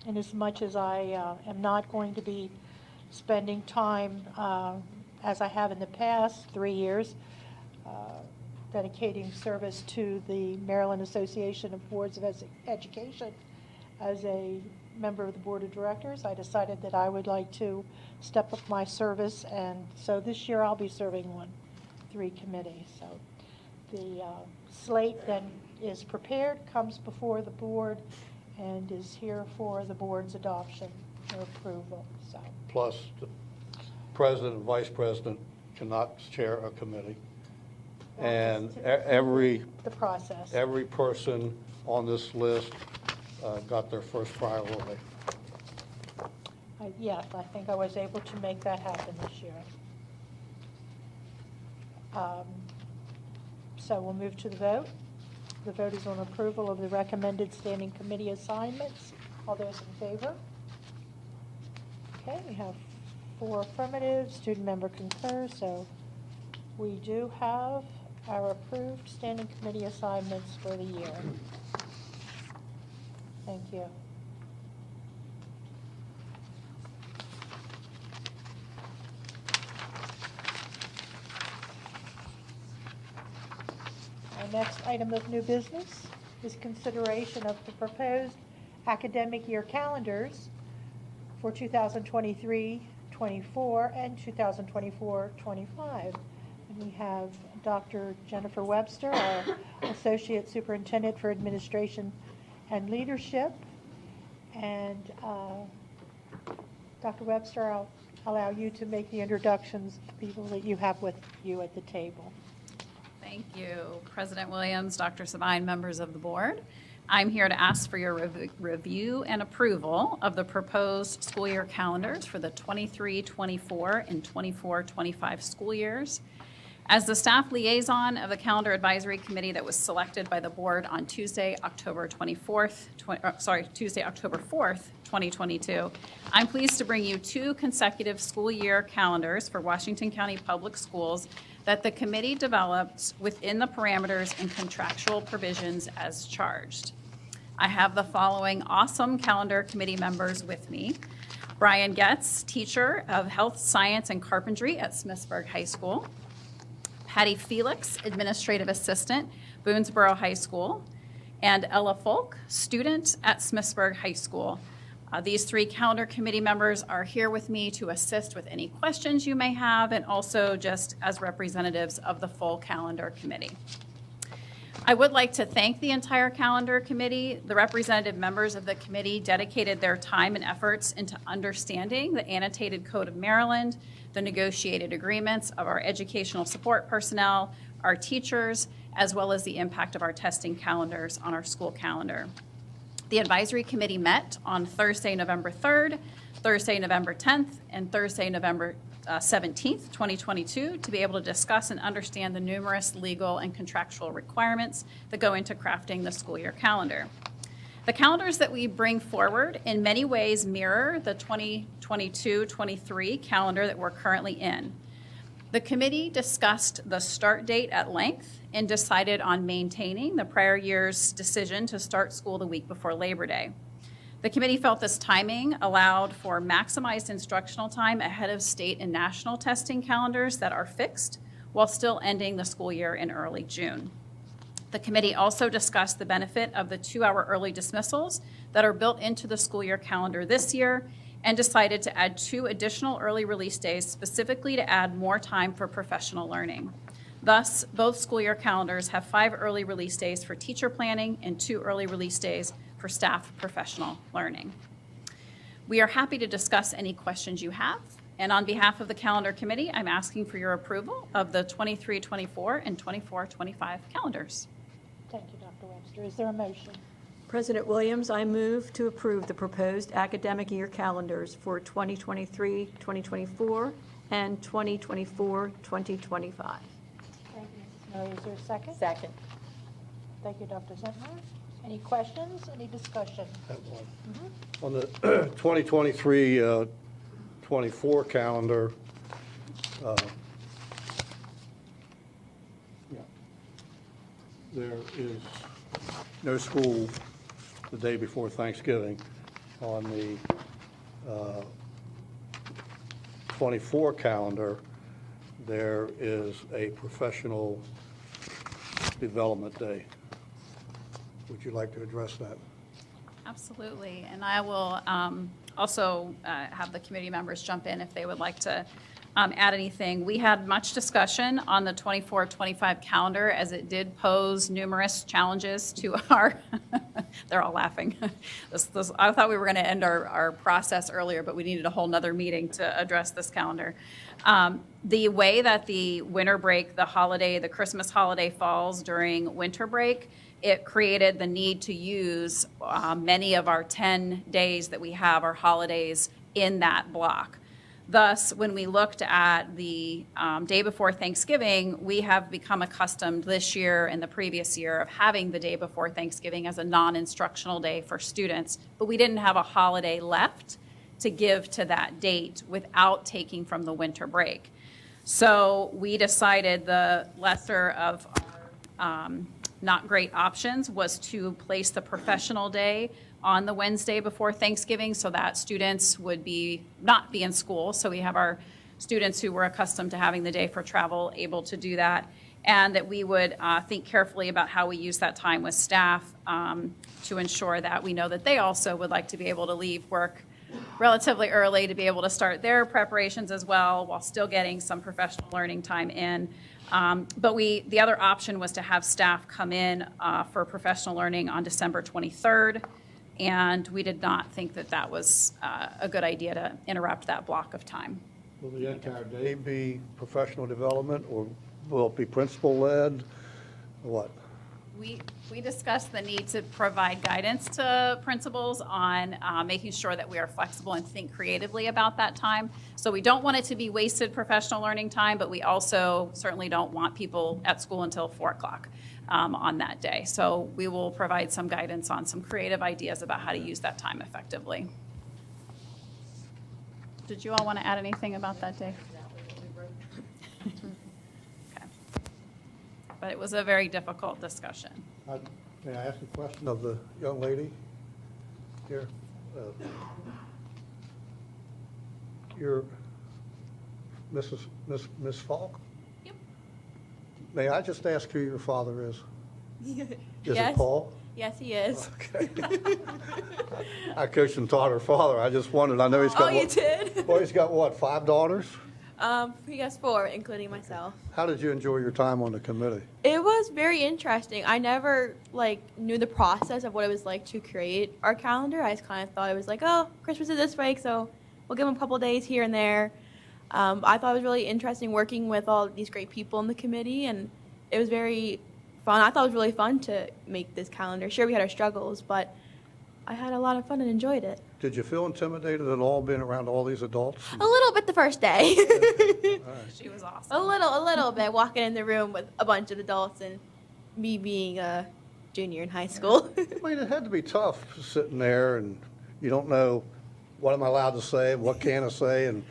in as much as I am not going to be spending time, as I have in the past 3 years, dedicating service to the Maryland Association of Boards of Education as a member of the Board of Directors, I decided that I would like to step up my service, and so this year I'll be serving on 3 committees. So the slate then is prepared, comes before the board, and is here for the board's adoption or approval. So Plus, the president and vice president cannot chair a committee. And every the process. person on this list got their first priority. Yes, I think I was able to make that happen this year. So we'll move to the vote. The vote is on approval of the recommended standing committee assignments. All those in favor? Okay, we have 4 affirmatives, student member concurs, so we do have our approved standing committee assignments for the year. Thank you. Our next item of new business is consideration of the proposed academic year calendars for 2023-24 and 2024-25. And we have Dr. Jennifer Webster, our Associate Superintendent for Administration and Leadership. And Dr. Webster, I'll allow you to make the introductions to people that you have with you at the table. Thank you, President Williams, Dr. Sabine, members of the board. I'm here to ask for your review and approval of the proposed school year calendars for the 23-24 and 24-25 school years. As the staff liaison of the Calendar Advisory Committee that was selected by the board on Tuesday, October 4th, 2022, I'm pleased to bring you 2 consecutive school year calendars for Washington County Public Schools that the committee developed within the parameters and contractual provisions as charged. I have the following awesome calendar committee members with me. Brian Getz, teacher of health science and carpentry at Smithsburg High School. Patty Felix, administrative assistant, Boonesboro High School. And Ella Folk, student at Smithsburg High School. These 3 calendar committee members are here with me to assist with any questions you may have, and also just as representatives of the full calendar committee. I would like to thank the entire calendar committee. The representative members of the committee dedicated their time and efforts into understanding the annotated Code of Maryland, the negotiated agreements of our educational support personnel, our teachers, as well as the impact of our testing calendars on our school calendar. The advisory committee met on Thursday, November 3rd, Thursday, November 10th, and Thursday, November 17th, 2022, to be able to discuss and understand the numerous legal and contractual requirements that go into crafting the school year calendar. The calendars that we bring forward in many ways mirror the 2022-23 calendar that we're currently in. The committee discussed the start date at length and decided on maintaining the prior year's decision to start school the week before Labor Day. The committee felt this timing allowed for maximized instructional time ahead of state and national testing calendars that are fixed, while still ending the school year in early June. The committee also discussed the benefit of the 2-hour early dismissals that are built into the school year calendar this year, and decided to add 2 additional early release days specifically to add more time for professional learning. Thus, both school year calendars have 5 early release days for teacher planning and 2 early release days for staff professional learning. We are happy to discuss any questions you have, and on behalf of the calendar committee, I'm asking for your approval of the 23-24 and 24-25 calendars. Thank you, Dr. Webster. Is there a motion? President Williams, I move to approve the proposed academic year calendars for 2023-2024 and 2024-2025. Thank you, Mrs. Murray. Is there a second? Second. Thank you, Dr. Zentner. Any questions, any discussion? On the 2023-24 calendar, there is no school the day before Thanksgiving. On the 24 calendar, there is a professional development day. Would you like to address that? Absolutely, and I will also have the committee members jump in if they would like to add anything. We had much discussion on the 24-25 calendar as it did pose numerous challenges to our, they're all laughing. I thought we were going to end our process earlier, but we needed a whole nother meeting to address this calendar. The way that the winter break, the holiday, the Christmas holiday falls during winter break, it created the need to use many of our 10 days that we have, our holidays, in that block. Thus, when we looked at the day before Thanksgiving, we have become accustomed this year and the previous year of having the day before Thanksgiving as a non-instructional day for students, but we didn't have a holiday left to give to that date without taking from the winter break. So we decided the lesser of our not great options was to place the professional day on the Wednesday before Thanksgiving so that students would not be in school. So we have our students who were accustomed to having the day for travel able to do that, and that we would think carefully about how we use that time with staff to ensure that we know that they also would like to be able to leave work relatively early to be able to start their preparations as well while still getting some professional learning time in. But the other option was to have staff come in for professional learning on December 23rd. And we did not think that that was a good idea to interrupt that block of time. Will the entire day be professional development, or will it be principal-led, or what? We discussed the need to provide guidance to principals on making sure that we are flexible and think creatively about that time. So we don't want it to be wasted professional learning time, but we also certainly don't want people at school until 4 o'clock on that day. So we will provide some guidance on some creative ideas about how to use that time effectively. Did you all want to add anything about that day? Okay. But it was a very difficult discussion. May I ask a question of the young lady here? You're Miss Falk? Yep. May I just ask who your father is? Is Yes. it Paul? Yes, he is. Okay. I coached and taught her father. I just wondered. I know he's got. Oh, you did? Well, he's got what, 5 daughters? He has 4, including myself. How did you enjoy your time on the committee? It was very interesting. I never knew the process of what it was like to create our calendar. I just kind of thought it was like, oh, Christmas is this week, so we'll give them a couple days here and there. I thought it was really interesting working with all these great people in the committee, and it was very fun. I thought it was really fun to make this calendar. Sure, we had our struggles, but I had a lot of fun and enjoyed it. Did you feel intimidated at all being around all these adults? A little bit the first day. She was awesome. A little bit, walking in the room with a bunch of adults and me being junior in high school. I mean, it had to be tough sitting there and you don't know what am I allowed to say, what can I say, and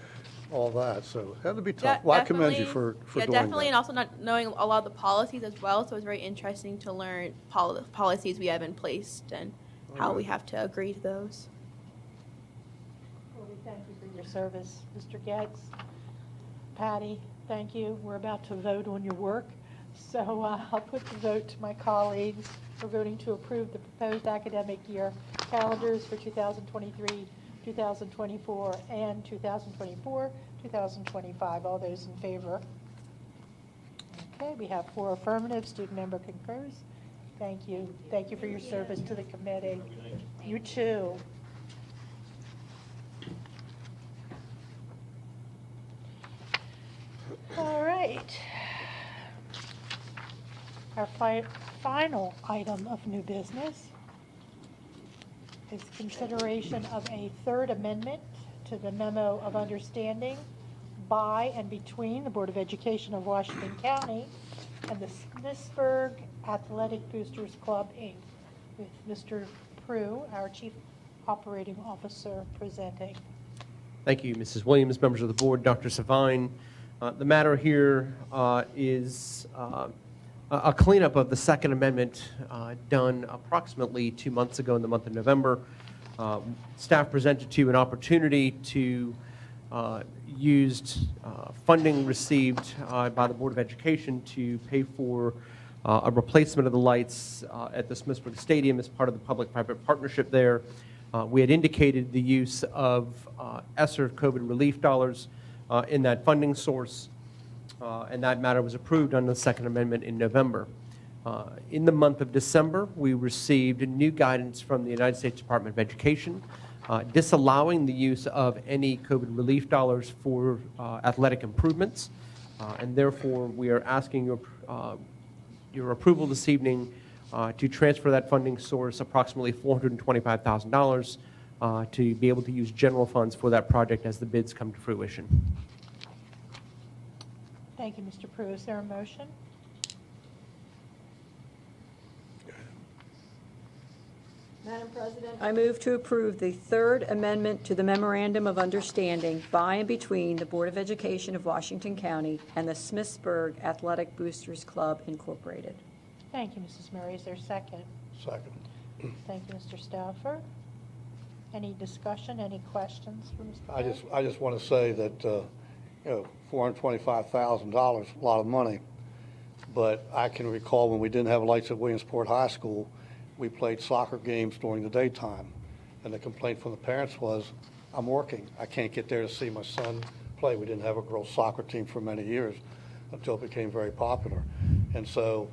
all that. So it had to be tough. Well, I commend you for Yeah, doing definitely, that. and also not knowing a lot of the policies as well. So it's very interesting to learn policies we have in place and how we have to agree to those. Well, we thank you for your service, Mr. Getz. Patty, thank you. We're about to vote on your work. So I'll put the vote to my colleagues. We're voting to approve the proposed academic year calendars for 2023, 2024, and 2024, 2025. All those in favor? Okay, we have 4 affirmative. Student member concurs. Thank you. Thank you for your service to the committee. You too. All right. Our final item of new business is consideration of a third amendment to the memo of understanding by and between the Board of Education of Washington County and the Smithsburg Athletic Boosters Club, Inc., with Mr. Prue, our Chief Operating Officer, presenting. Thank you, Mrs. Williams, members of the board, Dr. Savine. The matter here is a cleanup of the Second Amendment done approximately 2 months ago in the month of November. Staff presented to you an opportunity to use funding received by the Board of Education to pay for a replacement of the lights at the Smithsburg Stadium as part of the public-private partnership there. We had indicated the use of ESSER COVID relief dollars in that funding source, and that matter was approved under the Second Amendment in November. In the month of December, we received new guidance from the United States Department of Education disallowing the use of any COVID relief dollars for athletic improvements, and therefore we are asking your approval this evening to transfer that funding source, approximately $425,000, to be able to use general funds for that project as the bids come to fruition. Thank you, Mr. Prue. Is there a motion? Madam President, I move to approve the third amendment to the Memorandum of Understanding by and between the Board of Education of Washington County and the Smithsburg Athletic Boosters Club, Incorporated. Thank you, Mrs. Murray. Is there a second? Second. Thank you, Mr. Stauffer. Any discussion, any questions for Mr. I just want to say that, $425,000, a lot of money. But I can recall when we didn't have lights at Williamsport High School, we played soccer games during the daytime. And the complaint from the parents was, I'm working. I can't get there to see my son play. We didn't have a girls' soccer team for many years until it became very popular. And so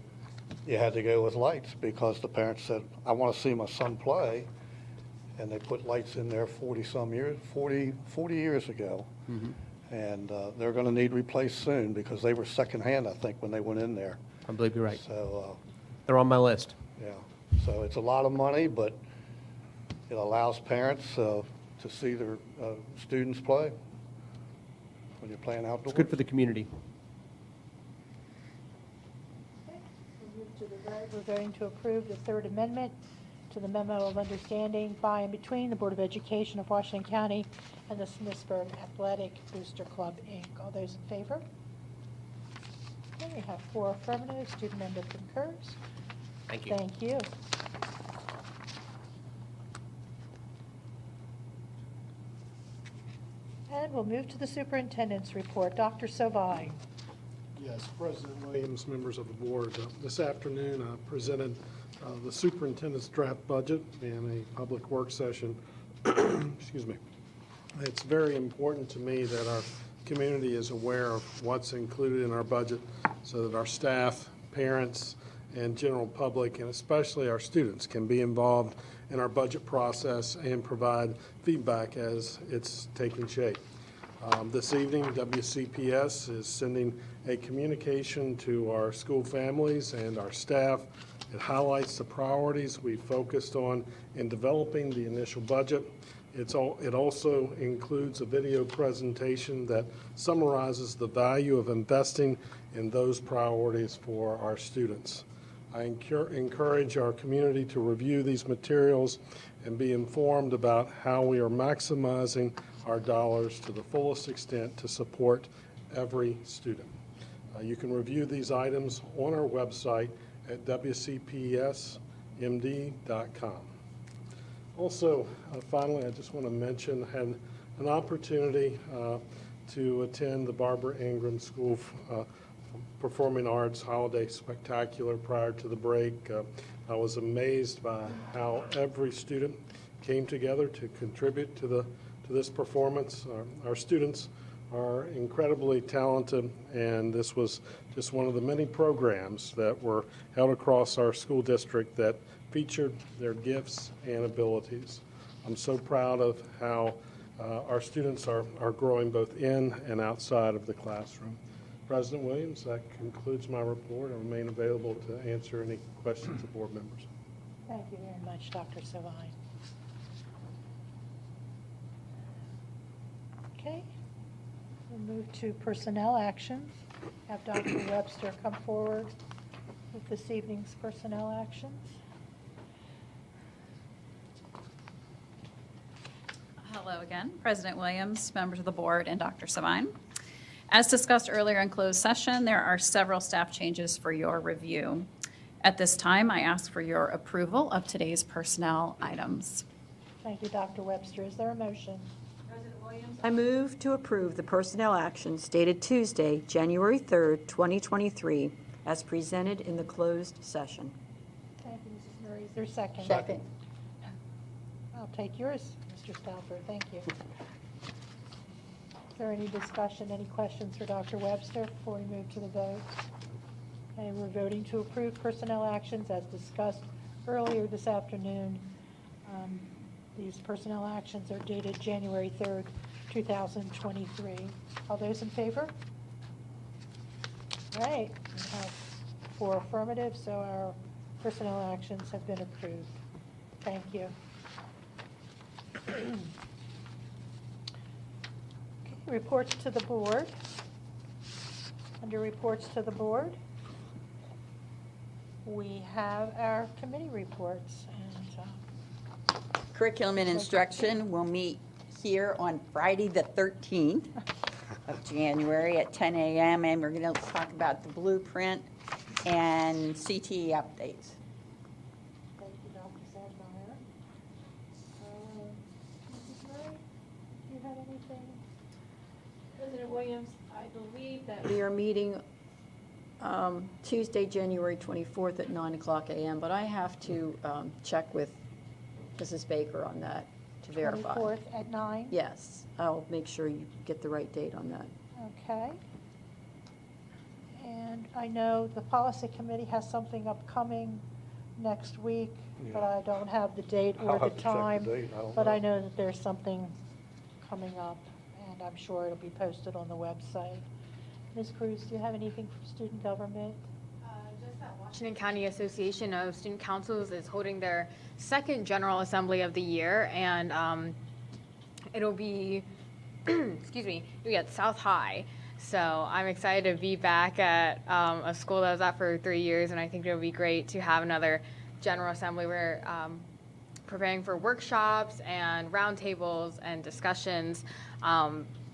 you had to go with lights because the parents said, I want to see my son play. And they put lights in there 40 years ago. Mm-hmm. And they're going to need replaced soon because they were secondhand, I think, when they went in there. I believe you're right. So, They're on my list. yeah, so it's a lot of money, but it allows parents to see their students play when you're playing outdoors. It's good for the community. We'll move to the vote. We're going to approve the third amendment to the memo of understanding by and between the Board of Education of Washington County and the Smithsburg Athletic Booster Club, Inc. All those in favor? Okay, we have 4 affirmative. Student member concurs. Thank you. Thank you. And we'll move to the superintendent's report. Dr. Sovine. Yes, President Williams, members of the board. This afternoon, I presented the superintendent's draft budget in a public work session. Excuse me. It's very important to me that our community is aware of what's included in our budget so that our staff, parents, and general public, and especially our students, can be involved in our budget process and provide feedback as it's taking shape. This evening, WCPS is sending a communication to our school families and our staff. It highlights the priorities we focused on in developing the initial budget. It also includes a video presentation that summarizes the value of investing in those priorities for our students. I encourage our community to review these materials and be informed about how we are maximizing our dollars to the fullest extent to support every student. You can review these items on our website at wcpsmd.com. Also, finally, I just want to mention I had an opportunity to attend the Barbara Ingram School Performing Arts Holiday Spectacular prior to the break. I was amazed by how every student came together to contribute to this performance. Our students are incredibly talented, and this was just one of the many programs that were held across our school district that featured their gifts and abilities. I'm so proud of how our students are growing both in and outside of the classroom. President Williams, that concludes my report. I remain available to answer any questions of board members. Thank you very much, Dr. Savine. Okay, we'll move to personnel actions. Have Dr. Webster come forward with this evening's personnel actions. Hello again, President Williams, members of the board, and Dr. Savine. As discussed earlier in closed session, there are several staff changes for your review. At this time, I ask for your approval of today's personnel items. Thank you, Dr. Webster. Is there a motion? I move to approve the personnel actions dated Tuesday, January 3rd, 2023, as presented in the closed session. Thank you, Mrs. Murray. Is there a second? Second. I'll take yours, Mr. Stauffer. Thank you. Is there any discussion, any questions for Dr. Webster before we move to the vote? Okay, we're voting to approve personnel actions as discussed earlier this afternoon. These personnel actions are dated January 3rd, 2023. All those in favor? Right, we have 4 affirmative, so our personnel actions have been approved. Thank you. Okay, reports to the board. Under reports to the board, we have our committee reports. And Curriculum and Instruction will meet here on Friday, the 13th of January at 10 a.m., and we're going to talk about the blueprint and CTE updates. thank you, Dr. Sadmeyer. Mrs. Murray, do you have anything? President Williams, I believe that we are meeting Tuesday, January 24th at 9:00 a.m., but I have to check with Mrs. Baker on that to verify. 24th at 9? Yes, I'll make sure you get the right date on that. Okay. And I know the policy committee has something upcoming next week, but I don't have the date or I'll the have to check the time. date. I don't But know. I know that there's something coming up, and I'm sure it'll be posted on the website. Ms. Cruz, do you have anything for student government? Just that Washington County Association of Student Councils is holding their second General Assembly of the year, and it'll be, excuse me, it'll be at South High. So I'm excited to be back at a school that I was at for 3 years, and I think it'll be great to have another General Assembly. We're preparing for workshops and roundtables and discussions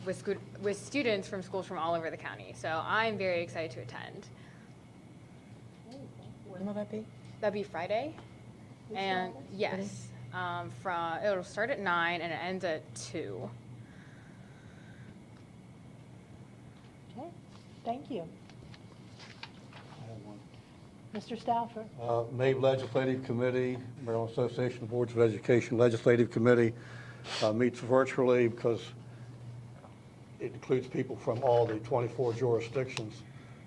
with students from schools from all over the county. So I'm very excited to attend. When will that be? That'll be Friday. And yes, it'll start at 9 and it ends at 2. Okay, thank you. Mr. Stauffer? MAVE Legislative Committee, Maryland Association of Boards of Education Legislative Committee meets virtually because it includes people from all the 24 jurisdictions,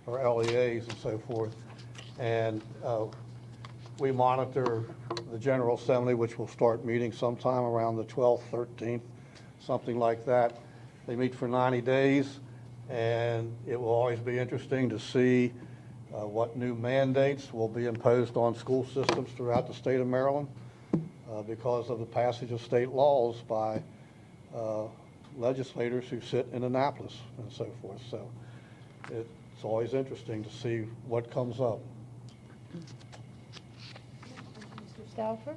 or LEAs and so forth. And we monitor the General Assembly, which will start meeting sometime around the 12th, 13th, something like that. They meet for 90 days, and it will always be interesting to see what new mandates will be imposed on school systems throughout the state of Maryland because of the passage of state laws by legislators who sit in Annapolis and so forth. So it's always interesting to see what comes up. Stauffer.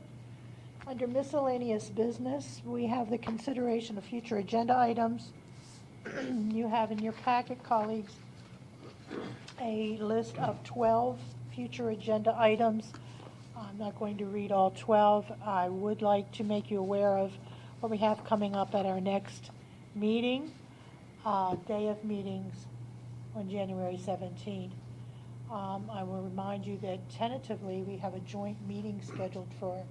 Under miscellaneous business, we have the consideration of future agenda items. You have in your packet, colleagues, a list of 12 future agenda items. I'm not going to read all 12. I would like to make you aware of what we have coming up at our next meeting, day of meetings on January 17th. I will remind you that tentatively, we have a joint meeting scheduled for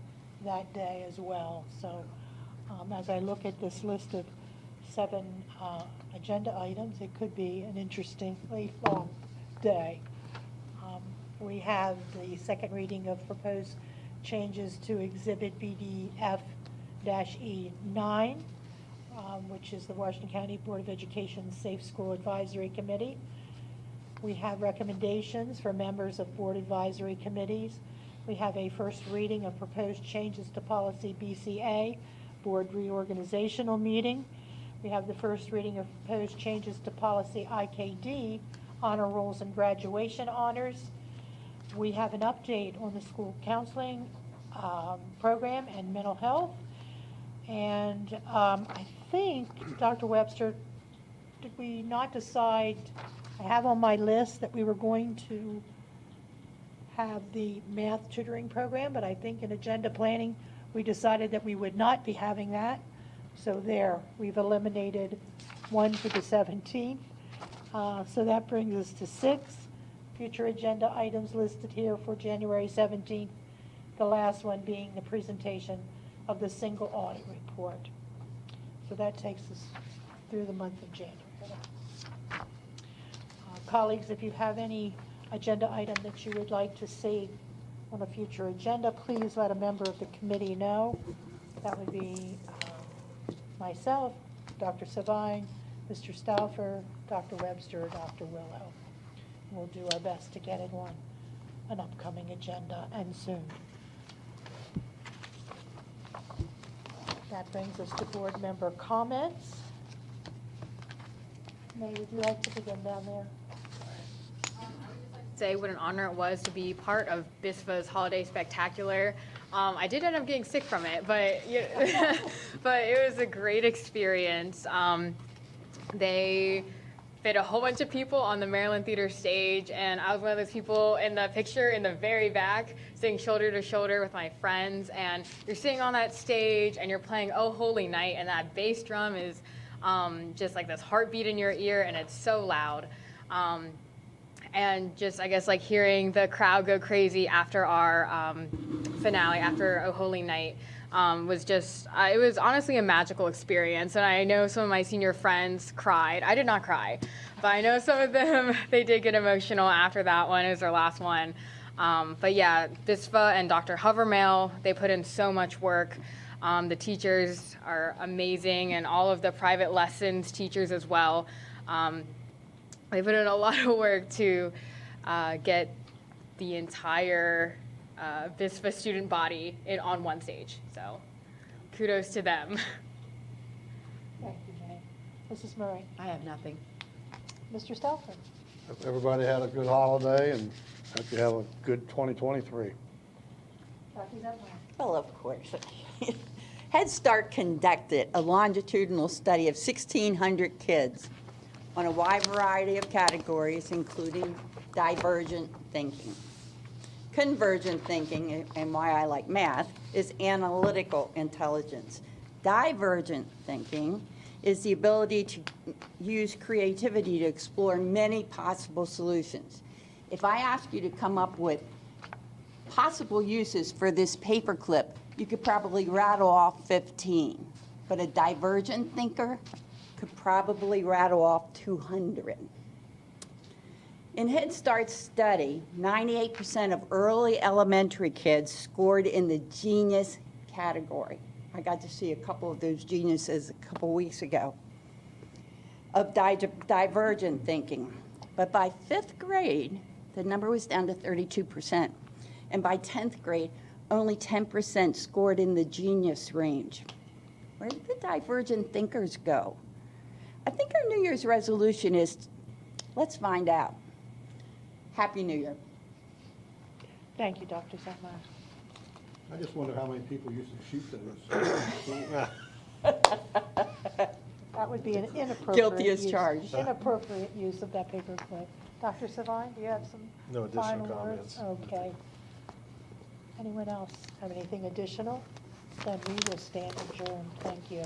that day as well. So as I look at this list of 7 agenda items, it could be an interestingly long day. We have the second reading of proposed changes to Exhibit BDF-E9, which is the Washington County Board of Education Safe School Advisory Committee. We have recommendations for members of board advisory committees. We have a first reading of proposed changes to policy BCA, board reorganizational meeting. We have the first reading of proposed changes to policy IKD, honor rolls and graduation honors. We have an update on the school counseling program and mental health. And I think, Dr. Webster, did we not decide, I have on my list that we were going to have the math tutoring program, but I think in agenda planning, we decided that we would not be having that. So there, we've eliminated one for the 17th. So that brings us to 6 future agenda items listed here for January 17th. The last one being the presentation of the single audit report. So that takes us through the month of January. Colleagues, if you have any agenda item that you would like to see on a future agenda, please let a member of the committee know. That would be myself, Dr. Savine, Mr. Stauffer, Dr. Webster, or Dr. Willow. We'll do our best to get it on an upcoming agenda and soon. That brings us to board member comments. May, would you like to begin down there? Say what an honor it was to be part of BISFA's Holiday Spectacular. I did end up getting sick from it, but but it was a great experience. They fit a whole bunch of people on the Maryland Theater stage, and I was one of those people in the picture in the very back, sitting shoulder to shoulder with my friends, and you're sitting on that stage and you're playing Oh Holy Night, and that bass drum is just like this heartbeat in your ear, and it's so loud. And just, I guess, like hearing the crowd go crazy after our finale, after Oh Holy Night, was just, it was honestly a magical experience. And I know some of my senior friends cried. I did not cry, but I know some of them, they did get emotional after that one. It was their last one. But yeah, BISFA and Dr. Hovermail, they put in so much work. The teachers are amazing, and all of the private lessons teachers as well. They put in a lot of work to get the entire BISFA student body on one stage. So kudos to them. Thank you, May. Mrs. Murray. I have nothing. Mr. Stauffer. Hope everybody had a good holiday and hope you have a good 2023. Dr. Zephyr. Well, of course. Head Start conducted a longitudinal study of 1,600 kids on a wide variety of categories, including divergent thinking. Convergent thinking, and why I like math, is analytical intelligence. Divergent thinking is the ability to use creativity to explore many possible solutions. If I ask you to come up with possible uses for this paperclip, you could probably rattle off 15. But a divergent thinker could probably rattle off 200. In Head Start's study, 98% of early elementary kids scored in the genius category. I got to see a couple of those geniuses a couple weeks ago, of divergent thinking. But by 5th grade, the number was down to 32%. And by 10th grade, only 10% scored in the genius range. Where did the divergent thinkers go? I think our New Year's resolution is, let's find out. Happy New Year. Thank you, Dr. Zephyr. I just wonder how many people used to shoot those. That would be an inappropriate Guilty as use- charged. Inappropriate use of that paperclip. Dr. Savine, do you have some No additional final words? comments. Okay. Anyone else have anything additional? Then we will stand adjourned. Thank you.